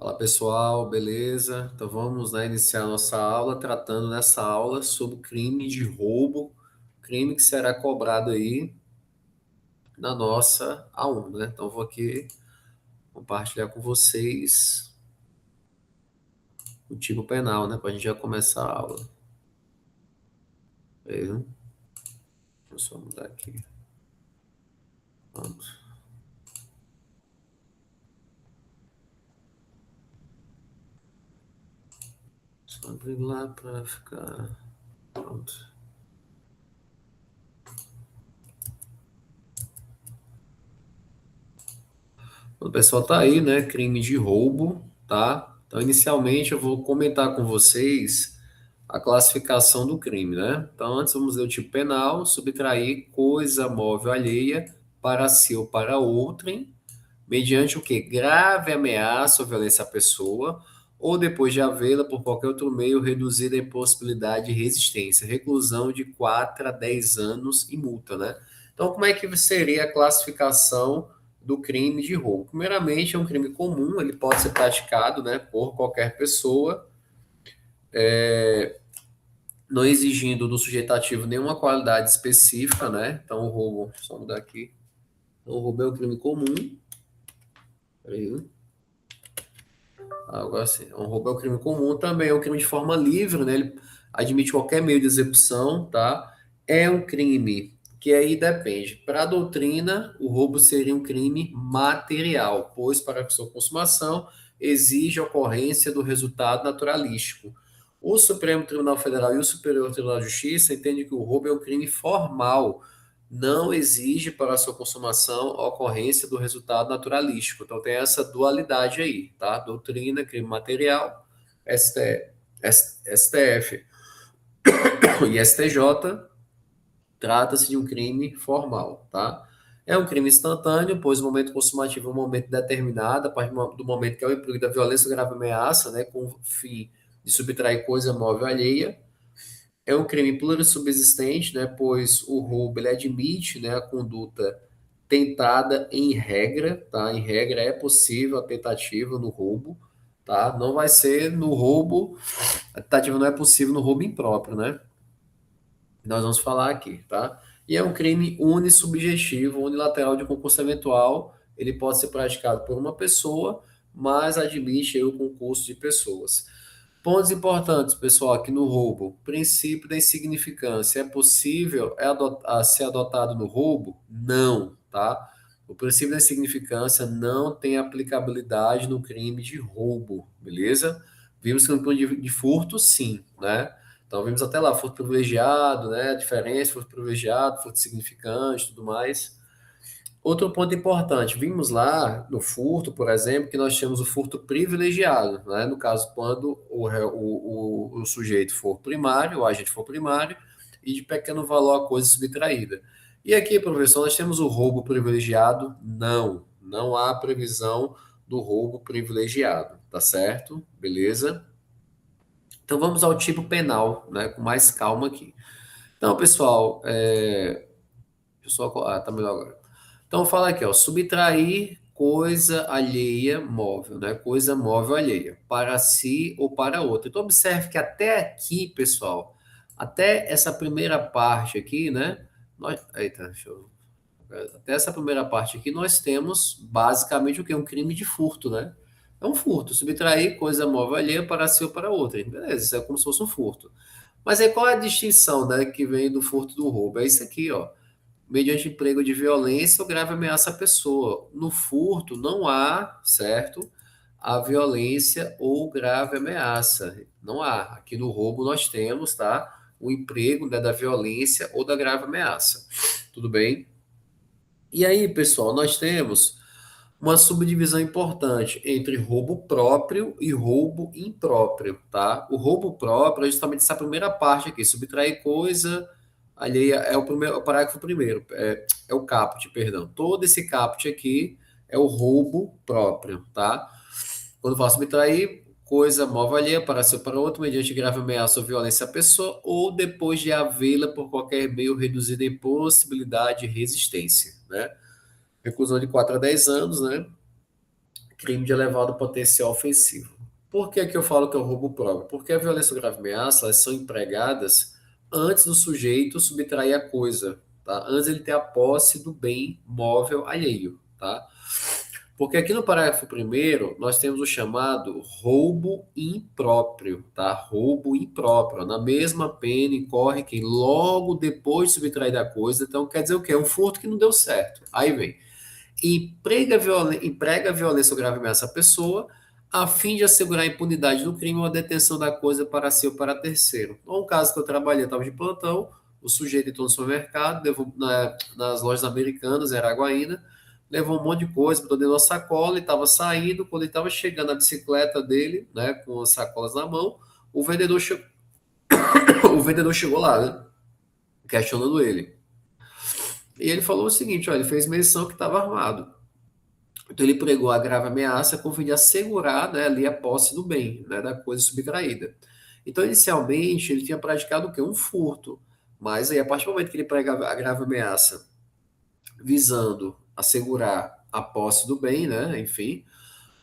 Fala pessoal, beleza? Então vamos, né, iniciar nossa aula tratando nessa aula sobre crime de roubo, crime que será cobrado aí na nossa A1, né? Então vou aqui compartilhar com vocês o tipo penal, né, para a gente já começar a aula. Beleza? Deixa eu só mudar aqui. Pronto. Só abrir lá para ficar pronto. O pessoal tá aí, né? Crime de roubo, tá? Então, inicialmente, eu vou comentar com vocês a classificação do crime, né? Então, antes vamos ver o tipo penal: subtrair coisa móvel alheia para si ou para outrem, mediante o que? Grave ameaça ou violência à pessoa, ou depois de havê-la por qualquer outro meio reduzida a impossibilidade de resistência, reclusão de 4 a 10 anos e multa, né? Então, como é que seria a classificação do crime de roubo? Primeiramente, é um crime comum, ele pode ser praticado, né, por qualquer pessoa, não exigindo do sujeito ativo nenhuma qualidade específica, né? Então, o roubo, só mudar aqui. Então, o roubo é um crime comum. Peraí. Agora sim, um roubo é um crime comum, também é um crime de forma livre, né? Ele admite qualquer meio de execução, tá? É um crime que aí depende. Para a doutrina, o roubo seria um crime material, pois para sua consumação exige a ocorrência do resultado naturalístico. O Supremo Tribunal Federal e o Superior Tribunal de Justiça entendem que o roubo é um crime formal, não exige para a sua consumação a ocorrência do resultado naturalístico. Então tem essa dualidade aí, tá? Doutrina, crime material, STF e STJ trata-se de um crime formal, tá? É um crime instantâneo, pois o momento consumativo é um momento determinado, a partir do momento que é o emprego da violência ou grave ameaça, né, com o fim de subtrair coisa móvel alheia. É um crime plurissubsistente, né, pois o roubo ele admite, né, a conduta tentada em regra, tá? Em regra é possível a tentativa no roubo, tá? Não vai ser no roubo, a tentativa não é possível no roubo impróprio, né? Nós vamos falar aqui, tá? E é um crime unissubjetivo, unilateral de concurso eventual, ele pode ser praticado por uma pessoa, mas admite aí o concurso de pessoas. Pontos importantes, pessoal, aqui no roubo. Princípio da insignificância. É possível ser adotado no roubo? Não, tá? O princípio da insignificância não tem aplicabilidade no crime de roubo, beleza? Vimos que no crime de furto, sim, né? Então, vimos até lá, furto privilegiado, né? A diferença, furto privilegiado, furto significante, tudo mais. Outro ponto importante, vimos lá no furto, por exemplo, que nós temos o furto privilegiado, né? No caso, quando o sujeito for primário, o agente for primário, e de pequeno valor a coisa subtraída. E aqui, professor, nós temos o roubo privilegiado? Não, não há previsão do roubo privilegiado, tá certo? Beleza? Então vamos ao tipo penal, né? Com mais calma aqui. Então, pessoal, pessoal, tá melhor agora. Então, vou falar aqui, ó, subtrair coisa alheia móvel, né? Coisa móvel alheia, para si ou para outra. Então, observe que até aqui, pessoal, até essa primeira parte aqui, né? Eita, até essa primeira parte aqui, nós temos basicamente o que? Um crime de furto, né? É um furto, subtrair coisa móvel alheia para si ou para outra. Beleza, isso é como se fosse um furto. Mas aí qual é a distinção, né, que vem do furto do roubo? É isso aqui, ó, mediante emprego de violência ou grave ameaça à pessoa. No furto não há, certo? A violência ou grave ameaça. Não há. Aqui no roubo nós temos, tá? O emprego, né, da violência ou da grave ameaça. Tudo bem? E aí, pessoal, nós temos uma subdivisão importante entre roubo próprio e roubo impróprio, tá? O roubo próprio é justamente essa primeira parte aqui, subtrair coisa alheia, é o primeiro, o parágrafo primeiro, é o caput, perdão. Todo esse caput aqui é o roubo próprio, tá? Quando fala subtrair coisa móvel alheia para si ou para outro, mediante grave ameaça ou violência à pessoa, ou depois de havê-la por qualquer meio reduzida em possibilidade de resistência, né? Reclusão de 4 a 10 anos, né? crime de elevado potencial ofensivo. Por que que eu falo que é o roubo próprio? Porque a violência grave e ameaça, elas são empregadas antes do sujeito subtrair a coisa, tá? Antes ele ter a posse do bem móvel alheio, tá? Porque aqui no parágrafo primeiro nós temos o chamado roubo impróprio, tá? Roubo impróprio. Na mesma pena incorre quem logo depois de subtrair da coisa. Então quer dizer o quê? É um furto que não deu certo. Aí vem. Emprega violência ou grave ameaça à pessoa a fim de assegurar a impunidade do crime ou a detenção da coisa para si ou para terceiro. Então, um caso que eu trabalhei, eu estava de plantão, o sujeito entrou no supermercado, levou nas lojas americanas, em Araguaína, levou um monte de coisa, botou dentro de uma sacola e estava saindo. Quando ele estava chegando na bicicleta dele, né, com as sacolas na mão, o vendedor, che... o vendedor chegou lá, né, questionando ele. E ele falou o seguinte: olha, ele fez menção que estava armado. Então ele pregou a grave ameaça com o fim de assegurar, né, ali a posse do bem, né, da coisa subtraída. Então, inicialmente, ele tinha praticado o quê? Um furto. Mas aí, a partir do momento que ele prega a grave ameaça visando assegurar a posse do bem, né, enfim,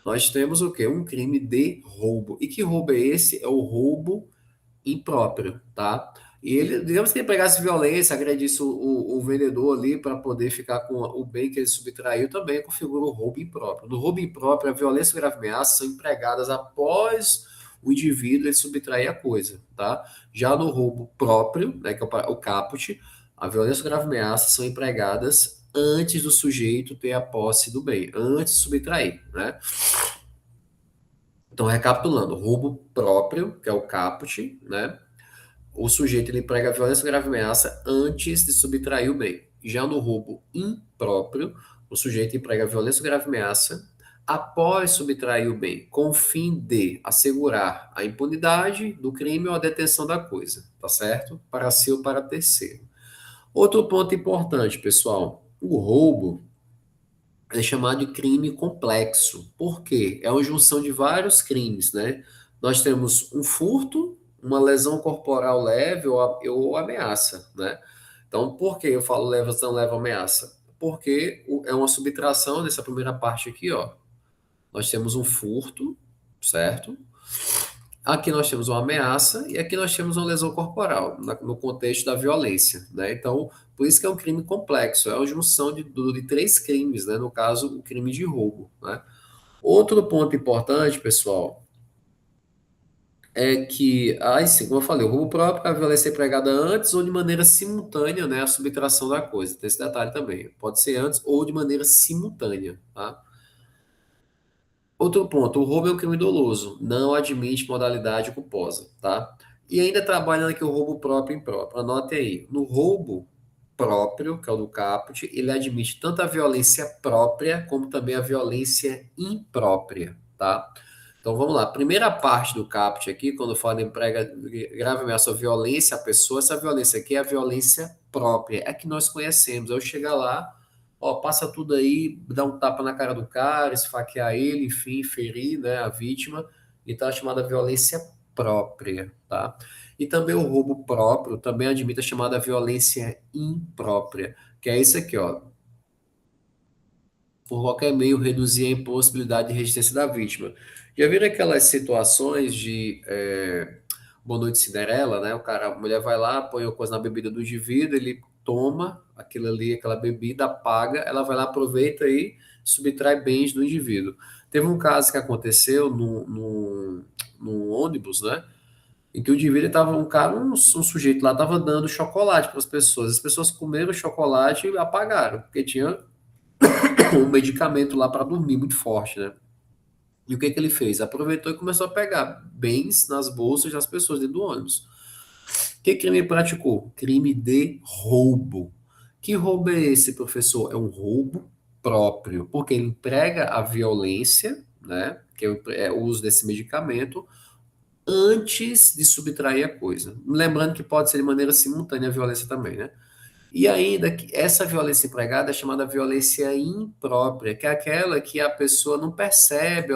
nós temos o quê? Um crime de roubo. E que roubo é esse? É o roubo impróprio, tá? E ele, digamos que ele pegasse violência, agredisse o vendedor ali para poder ficar com o bem que ele subtraiu, também configura o roubo impróprio. No roubo impróprio, a violência e a grave ameaça são empregadas após o indivíduo ele subtrair a coisa, tá? Já no roubo próprio, né, que é o caput, a violência e a grave ameaça são empregadas antes do sujeito ter a posse do bem, antes de subtrair, né? Então, recapitulando, roubo próprio, que é o caput, né? O sujeito ele emprega a violência grave ameaça antes de subtrair o bem. Já no roubo impróprio, o sujeito emprega a violência grave ameaça após subtrair o bem, com o fim de assegurar a impunidade do crime ou a detenção da coisa, tá certo? Para si ou para terceiro. Outro ponto importante, pessoal: o roubo é chamado de crime complexo. Por quê? É uma junção de vários crimes, né? Nós temos um furto, uma lesão corporal leve ou ameaça, né? Então, por que eu falo lesão leve ou ameaça? Porque é uma subtração dessa primeira parte aqui, ó. Nós temos um furto, certo? Aqui nós temos uma ameaça e aqui nós temos uma lesão corporal, no contexto da violência, né? Então, por isso que é um crime complexo, é uma junção de três crimes, né? No caso, o crime de roubo, né? Outro ponto importante, pessoal, é que, sim, como eu falei, o roubo próprio, a violência é empregada antes ou de maneira simultânea, né? A subtração da coisa. Tem esse detalhe também. Pode ser antes ou de maneira simultânea, tá? Outro ponto, o roubo é um crime doloso, não admite modalidade culposa, tá? E ainda trabalhando aqui o roubo próprio e impróprio. Anote aí, no roubo próprio, que é o do caput, ele admite tanto a violência própria como também a violência imprópria, tá? Então vamos lá, primeira parte do caput aqui, quando fala em emprega grave ameaça ou violência à pessoa, essa violência aqui é a violência própria, é a que nós conhecemos. Eu chegar lá, ó, passa tudo aí, dá um tapa na cara do cara, esfaquear ele, enfim, ferir, né, a vítima. Então, é chamada violência própria, tá? E também o roubo próprio também admite a chamada violência imprópria, que é isso aqui, ó. Por qualquer meio, reduzir a impossibilidade de resistência da vítima. Já viram aquelas situações de Boa Noite Cinderela, né? A mulher vai lá, põe a coisa na bebida do indivíduo, ele toma aquilo ali, aquela bebida, apaga, ela vai lá, aproveita e subtrai bens do indivíduo. Teve um caso que aconteceu no ônibus, né? Em que o indivíduo estava, um sujeito lá estava dando chocolate para as pessoas comeram o chocolate e apagaram, porque tinha um medicamento lá para dormir muito forte, né? E o que que ele fez? Aproveitou e começou a pegar bens nas bolsas das pessoas dentro do ônibus. Que crime ele praticou? Crime de roubo. Que roubo é esse, professor? É um roubo próprio, porque ele emprega a violência, né? Que é o uso desse medicamento, antes de subtrair a coisa. Lembrando que pode ser de maneira simultânea a violência também, né? E ainda que essa violência empregada é chamada violência imprópria, que é aquela que a pessoa não percebe,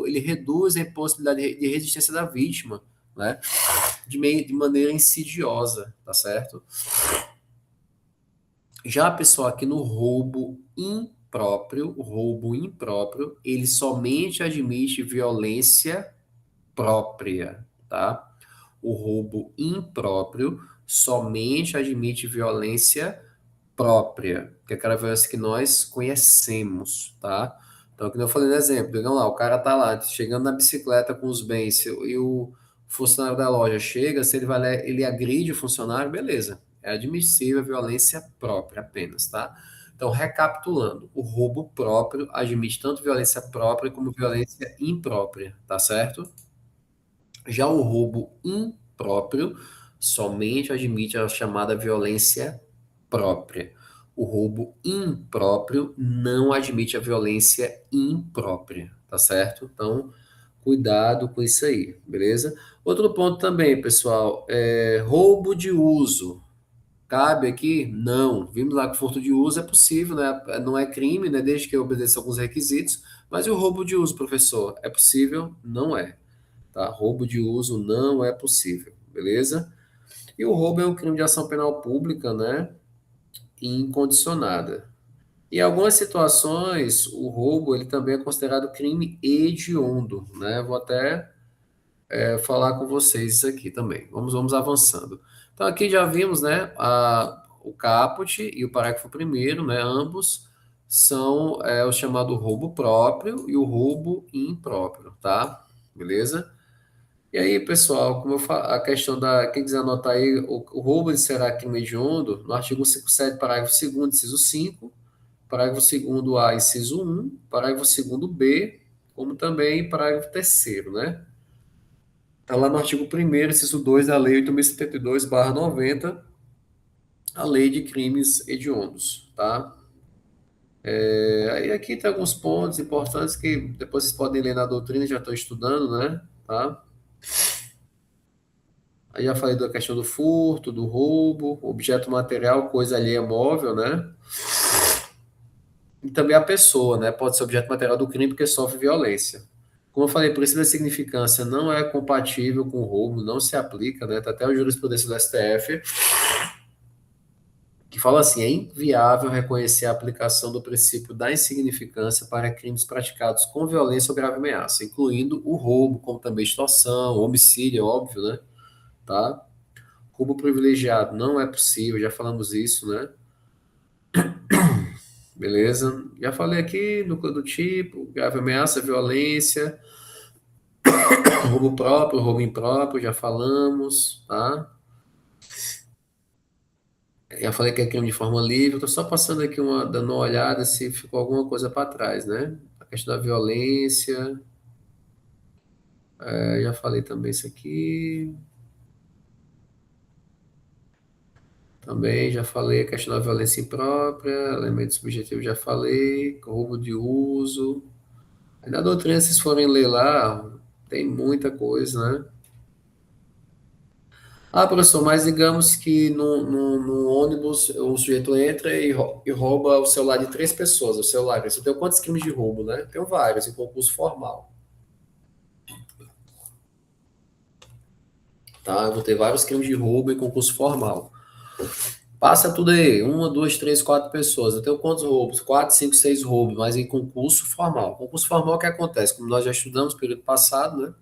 ele reduz a possibilidade de resistência da vítima, né? De maneira insidiosa, tá certo? Já a pessoa aqui no roubo impróprio, roubo impróprio, ele somente admite violência própria, tá? O roubo impróprio somente admite violência própria, que é aquela violência que nós conhecemos, tá? Então, como eu falei no exemplo, digamos lá, o cara tá lá, chegando na bicicleta com os bens, e o funcionário da loja chega, se ele vai lá, ele agride o funcionário, beleza. É admissível a violência própria apenas, tá? Então, recapitulando, o roubo próprio admite tanto violência própria como violência imprópria, tá certo? Já o roubo impróprio somente admite a chamada violência própria. O roubo impróprio não admite a violência imprópria, tá certo? Então, cuidado com isso aí, beleza? Outro ponto também, pessoal, é roubo de uso. Cabe aqui? Não. Vimos lá que furto de uso é possível, né? Não é crime, né? Desde que obedeça alguns requisitos. Mas e o roubo de uso, professor? É possível? Não é. Tá? Roubo de uso não é possível, beleza? E o roubo é um crime de ação penal pública, né? Incondicionada. Em algumas situações, o roubo ele também é considerado crime hediondo, né? Vou até falar com vocês isso aqui também. Vamos avançando. Então aqui já vimos, né? O caput e o parágrafo primeiro, né? Ambos são o chamado roubo próprio e o roubo impróprio, tá? Beleza? E aí, pessoal, como a questão da. Quem quiser anotar aí, o roubo será crime hediondo, no artigo 157, parágrafo 2º, inciso 5, parágrafo 2º A, inciso 1, parágrafo 2º B, como também parágrafo 3º, né? Está lá no artigo 1º, inciso 2 da Lei 8.072/90, a Lei de Crimes Hediondos, tá? Aí aqui tem alguns pontos importantes que depois vocês podem ler na doutrina, já estou estudando, né? Tá? Aí já falei da questão do furto, do roubo, objeto material, coisa alheia móvel, né? E também a pessoa, né? Pode ser objeto material do crime porque sofre violência. Como eu falei, o princípio da significância não é compatível com o roubo, não se aplica, né? Tá até a jurisprudência do STF que fala assim: é inviável reconhecer a aplicação do princípio da insignificância para crimes praticados com violência ou grave ameaça, incluindo o roubo, como também extorsão, homicídio, é óbvio, né? Tá? Roubo privilegiado não é possível, já falamos isso, né? Beleza? Já falei aqui do tipo, grave ameaça, violência, roubo próprio, roubo impróprio, já falamos, tá? Já falei que é crime de forma livre, eu tô só passando aqui dando uma olhada se ficou alguma coisa para trás, né? A questão da violência, já falei também isso aqui, também já falei a questão da violência imprópria, elementos subjetivos já falei, roubo de uso. Aí na doutrina, se vocês forem ler lá, tem muita coisa, né? Ah, professor, mas digamos que no ônibus o sujeito entra e rouba o celular de 3 pessoas, o celular. Você tem quantos crimes de roubo, né? Tem vários, em concurso formal, tá? Eu vou ter vários crimes de roubo em concurso formal. Passa tudo aí, uma, duas, três, 4 pessoas. Eu tenho quantos roubos? 4, 5, 6 roubos, mas em concurso formal. Concurso formal, o que acontece? Como nós já estudamos no período passado, né?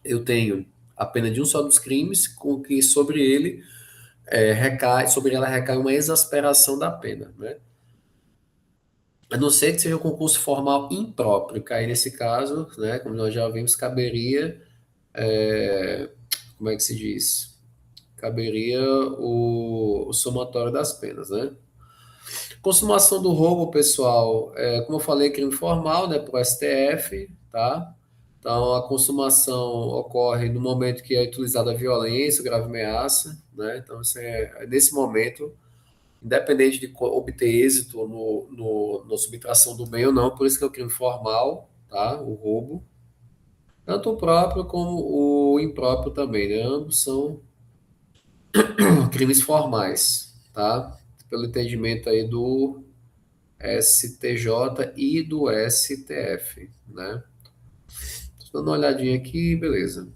Eu tenho a pena de um só dos crimes, com que sobre ela recai uma exasperação da pena, né? A não ser que seja um concurso formal impróprio, que aí nesse caso, né, como nós já vimos, caberia, como é que se diz? Caberia o somatório das penas, né? Consumação do roubo, pessoal, como eu falei, crime formal, né, para o STF, tá? Então, a consumação ocorre no momento que é utilizada a violência, grave ameaça, né? Então, isso nesse momento, independente de obter êxito na subtração do bem ou não, por isso que é o crime formal, tá? O roubo. Tanto o próprio como o impróprio também, né? Ambos são crimes formais, tá? Pelo entendimento aí do STJ e do STF, né? Tô dando uma olhadinha aqui, beleza.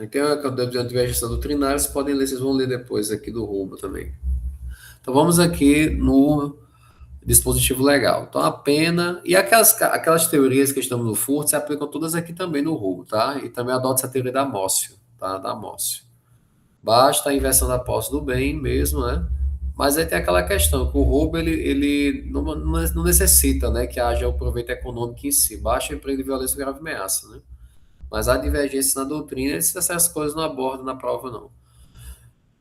Tem a quando de gestão doutrinária, vocês podem ler, vocês vão ler depois aqui do roubo também. Então vamos aqui no dispositivo legal. Então a pena e aquelas teorias que estamos no furto se aplicam todas aqui também no roubo, tá? E também adota essa teoria da Amócio, tá? Da Amócio. Basta a inversão da posse do bem mesmo, né? Mas aí tem aquela questão que o roubo ele não necessita, né, que haja o proveito econômico em si, basta o emprego de violência ou grave ameaça, né? Mas há divergência na doutrina, essas coisas não abordam na prova, não.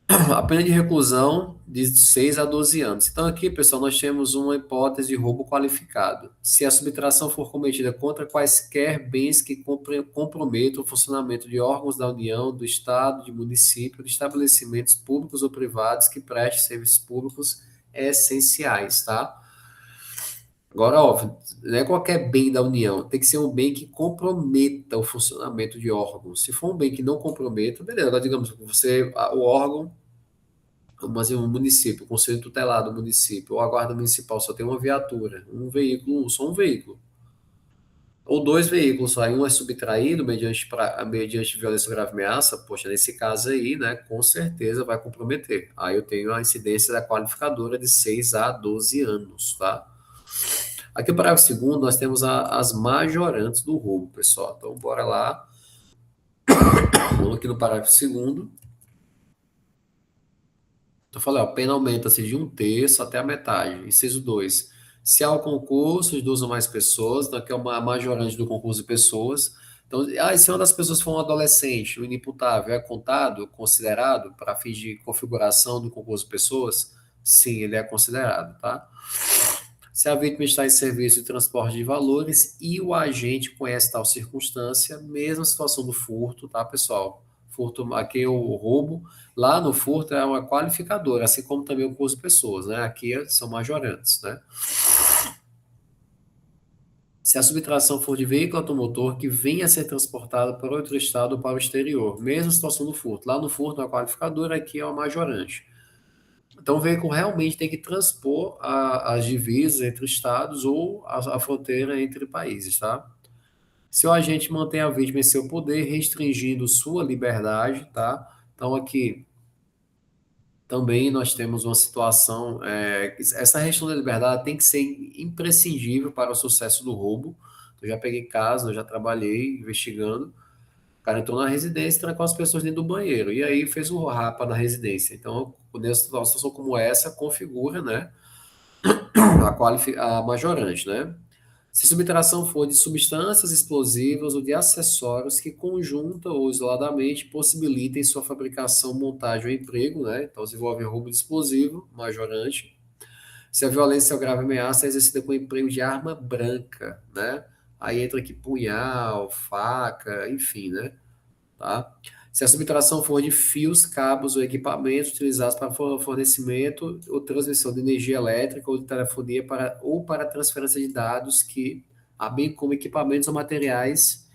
A pena de reclusão de 6 a 12 anos. Então, aqui, pessoal, nós temos uma hipótese de roubo qualificado. Se a subtração for cometida contra quaisquer bens que comprometam o funcionamento de órgãos da União, do Estado, de município, de estabelecimentos públicos ou privados que prestem serviços públicos essenciais, tá? Agora, óbvio, não é qualquer bem da União, tem que ser um bem que comprometa o funcionamento de órgãos. Se for um bem que não comprometa, beleza. Agora, digamos, o órgão, mas em um município, o conselho tutelar do município, ou a guarda municipal só tem uma viatura, um veículo, só um veículo, ou dois veículos, só aí um é subtraído mediante violência ou grave ameaça, poxa, nesse caso aí, né, com certeza vai comprometer. Aí eu tenho a incidência da qualificadora de 6 a 12 anos, tá? Aqui no parágrafo segundo, nós temos as majorantes do roubo, pessoal. Então, bora lá. Vamos aqui no parágrafo segundo. Então, eu falei, ó, a pena aumenta-se de um terço até a metade. Inciso 2. Se há o concurso de duas ou mais pessoas, então aqui é uma majorante do concurso de pessoas. Então, e se uma das pessoas for um adolescente, o inimputável é contado, considerado para fins de configuração do concurso de pessoas? Sim, ele é considerado, tá? Se a vítima está em serviço de transporte de valores e o agente conhece tal circunstância, mesma situação do furto, tá, pessoal? Furto, aqui é o roubo, lá no furto é uma qualificadora, assim como também o curso de pessoas, né? Aqui são majorantes, né? Se a subtração for de veículo automotor que venha a ser transportado para outro estado ou para o exterior, mesma situação do furto. Lá no furto é uma qualificadora, aqui é uma majorante. Então, o veículo realmente tem que transpor as divisas entre estados ou a fronteira entre países, tá? Se o agente mantém a vítima em seu poder, restringindo sua liberdade, tá? Então, aqui também nós temos uma situação, essa restrição da liberdade tem que ser imprescindível para o sucesso do roubo. Eu já peguei casos, eu já trabalhei investigando. O cara entrou na residência e trancou as pessoas dentro do banheiro. E aí fez o rapa na residência. Então, nessa situação como essa, configura, né, a majorante, né? Se a subtração for de substâncias explosivas ou de acessórios que conjunta ou isoladamente possibilitem sua fabricação, montagem ou emprego, né? Então, se envolve roubo de explosivo, majorante. Se a violência ou grave ameaça é exercida com emprego de arma branca, né? Aí entra aqui punhal, faca, enfim, né? Tá? Se a subtração for de fios, cabos ou equipamentos utilizados para fornecimento ou transmissão de energia elétrica ou de telefonia ou para transferência de dados bem como equipamentos ou materiais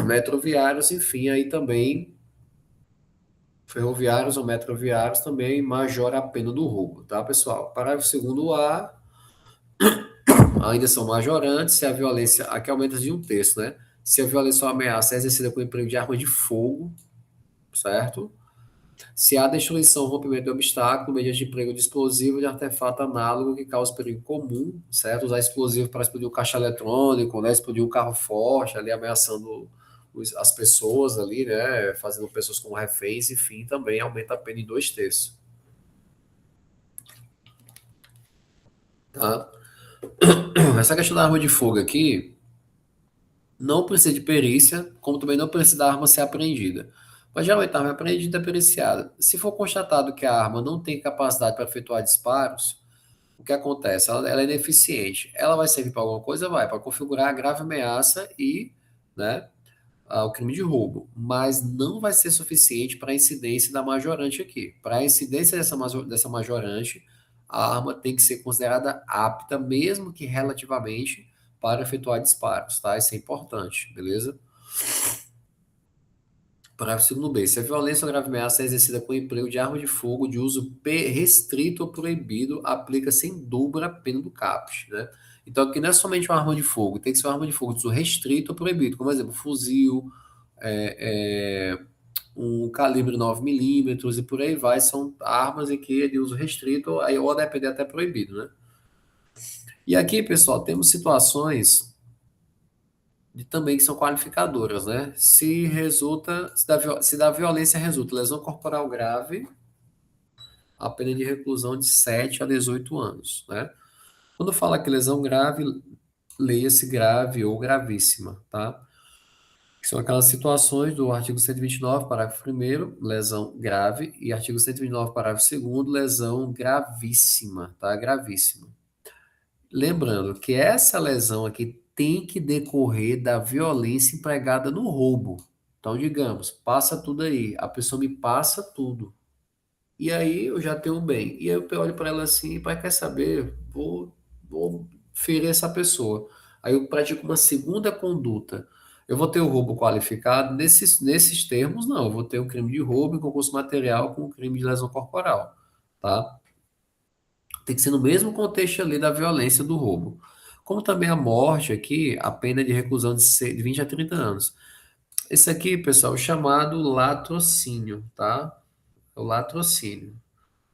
metroviários, enfim, aí também ferroviários ou metroviários também majora a pena do roubo, tá, pessoal? Parágrafo segundo A, ainda são majorantes se a violência, aqui aumenta de um terço, né? Se a violência ou ameaça é exercida com emprego de arma de fogo, certo? Se há destruição ou rompimento de obstáculo mediante emprego de explosivo ou de artefato análogo que cause perigo comum, certo? Usar explosivo para explodir um caixa eletrônico, né? Explodir um carro forte, ali ameaçando as pessoas ali, né? Fazendo pessoas como reféns, enfim, também aumenta a pena em dois terços, tá? Essa questão da arma de fogo aqui não precisa de perícia, como também não precisa da arma ser apreendida. Mas geralmente a arma é apreendida e periciada. Se for constatado que a arma não tem capacidade para efetuar disparos, o que acontece? Ela é ineficiente. Ela vai servir para alguma coisa? Vai, para configurar a grave ameaça e, né, o crime de roubo. Mas não vai ser suficiente para a incidência da majorante aqui. Para a incidência dessa majorante, a arma tem que ser considerada apta, mesmo que relativamente, para efetuar disparos, tá? Isso é importante, beleza? Parágrafo 2 B. Se a violência ou grave ameaça é exercida com o emprego de arma de fogo de uso restrito ou proibido, aplica-se em dobro a pena do caput, né? Então, aqui não é somente uma arma de fogo, tem que ser uma arma de fogo de uso restrito ou proibido, como, por exemplo, fuzil, um calibre 9 milímetros e por aí vai, são armas em que é de uso restrito, aí, ou a depender até proibido, né? E aqui, pessoal, temos situações de também que são qualificadoras, né? Se da violência resulta lesão corporal grave, a pena de reclusão de 7 a 18 anos, né? Quando fala que lesão grave, leia-se grave ou gravíssima, tá? Que são aquelas situações do artigo 129, parágrafo primeiro, lesão grave, e artigo 129, parágrafo segundo, lesão gravíssima, tá? Gravíssima. Lembrando que essa lesão aqui tem que decorrer da violência empregada no roubo. Então, digamos, passa tudo aí, a pessoa me passa tudo. E aí eu já tenho um bem. E aí eu olho para ela assim, pai, quer saber? Vou ferir essa pessoa. Aí eu pratico uma segunda conduta. Eu vou ter o roubo qualificado? Nesses termos, não. Eu vou ter o crime de roubo em concurso material com o crime de lesão corporal, tá? Tem que ser no mesmo contexto ali da violência do roubo. Como também a morte aqui, a pena de reclusão de 20 a 30 anos. Esse aqui, pessoal, é o chamado latrocínio, tá? É o latrocínio,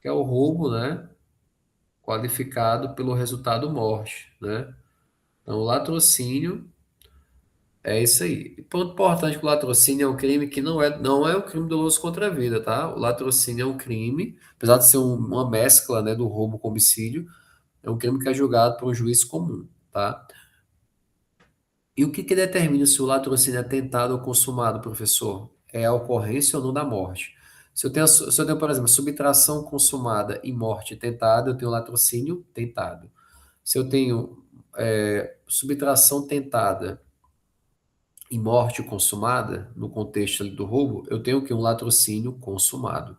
que é o roubo, né? Qualificado pelo resultado morte, né? Então, o latrocínio é isso aí. E ponto importante que o latrocínio é um crime que não é um crime doloso contra a vida, tá? O latrocínio é um crime, apesar de ser uma mescla, né, do roubo com homicídio, é um crime que é julgado por um juiz comum, tá? E o que determina se o latrocínio é tentado ou consumado, professor? É a ocorrência ou não da morte. Se eu tenho, por exemplo, subtração consumada e morte tentada, eu tenho latrocínio tentado. Se eu tenho subtração tentada e morte consumada, no contexto ali do roubo, eu tenho que um latrocínio consumado.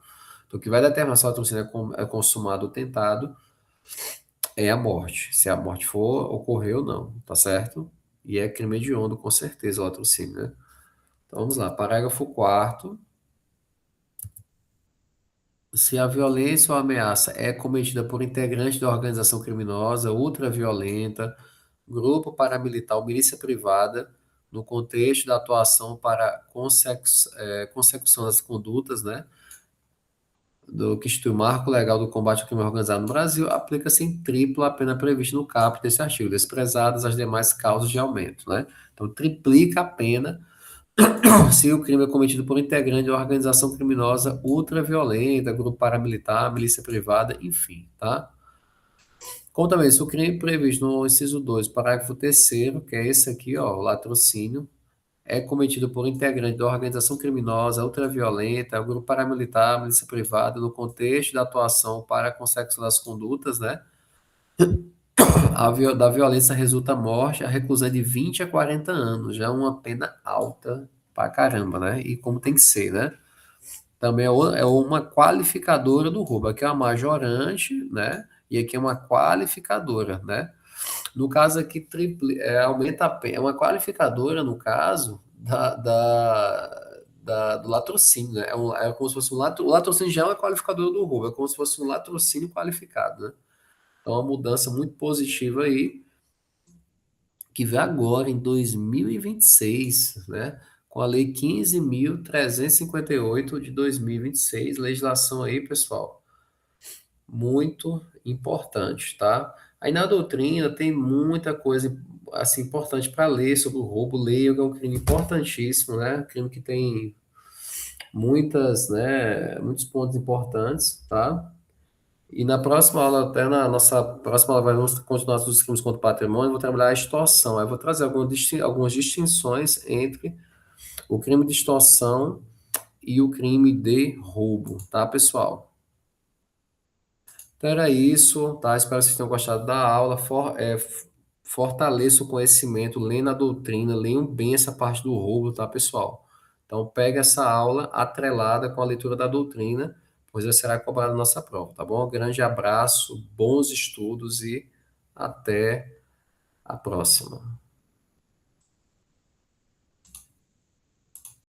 Então, o que vai determinar se o latrocínio é consumado ou tentado é a morte. Se a morte for ocorrer ou não, tá certo? E é crime hediondo, com certeza, o latrocínio, né? Então, vamos lá. Parágrafo 4º. Se a violência ou ameaça é cometida por integrante da organização criminosa, ultraviolenta, grupo paramilitar ou milícia privada, no contexto da atuação para consecução das condutas, né, do que institui o marco legal do combate ao crime organizado no Brasil, aplica-se em triplo a pena prevista no caput desse artigo, desprezadas as demais causas de aumento, né? Então, triplica a pena se o crime é cometido por integrante de uma organização criminosa ultraviolenta, grupo paramilitar, milícia privada, enfim, tá? Como também, se o crime previsto no inciso 2, parágrafo terceiro, que é esse aqui, ó, o latrocínio, é cometido por integrante da organização criminosa ultraviolenta, grupo paramilitar, milícia privada, no contexto da atuação para a consecução das condutas, né? Da violência resulta a morte, a reclusão é de 20 a 40 anos, já é uma pena alta pra caramba, né? E como tem que ser, né? Também é uma qualificadora do roubo. Aqui é uma majorante, né? E aqui é uma qualificadora, né? No caso aqui, aumenta a pena. É uma qualificadora, no caso, do latrocínio, né? É como se fosse o latrocínio já é uma qualificadora do roubo, é como se fosse um latrocínio qualificado, né? Então, é uma mudança muito positiva aí, que vem agora em 2026, né? Com a Lei 15.358 de 2026, legislação aí, pessoal, muito importante, tá? Aí na doutrina tem muita coisa assim importante para ler sobre o roubo. Leia, que é um crime importantíssimo, né? Crime que tem muitos pontos importantes, tá? E na próxima aula, até na nossa próxima aula, vamos continuar os crimes contra o patrimônio, eu vou trabalhar a extorsão. Aí eu vou trazer algumas distinções entre o crime de extorsão e o crime de roubo, tá, pessoal? Então era isso, tá? Espero que vocês tenham gostado da aula. Fortaleça o conhecimento, lendo a doutrina, leiam bem essa parte do roubo, tá, pessoal? Então pega essa aula atrelada com a leitura da doutrina, pois ela será cobrada na nossa prova, tá bom? Grande abraço, bons estudos e até a próxima.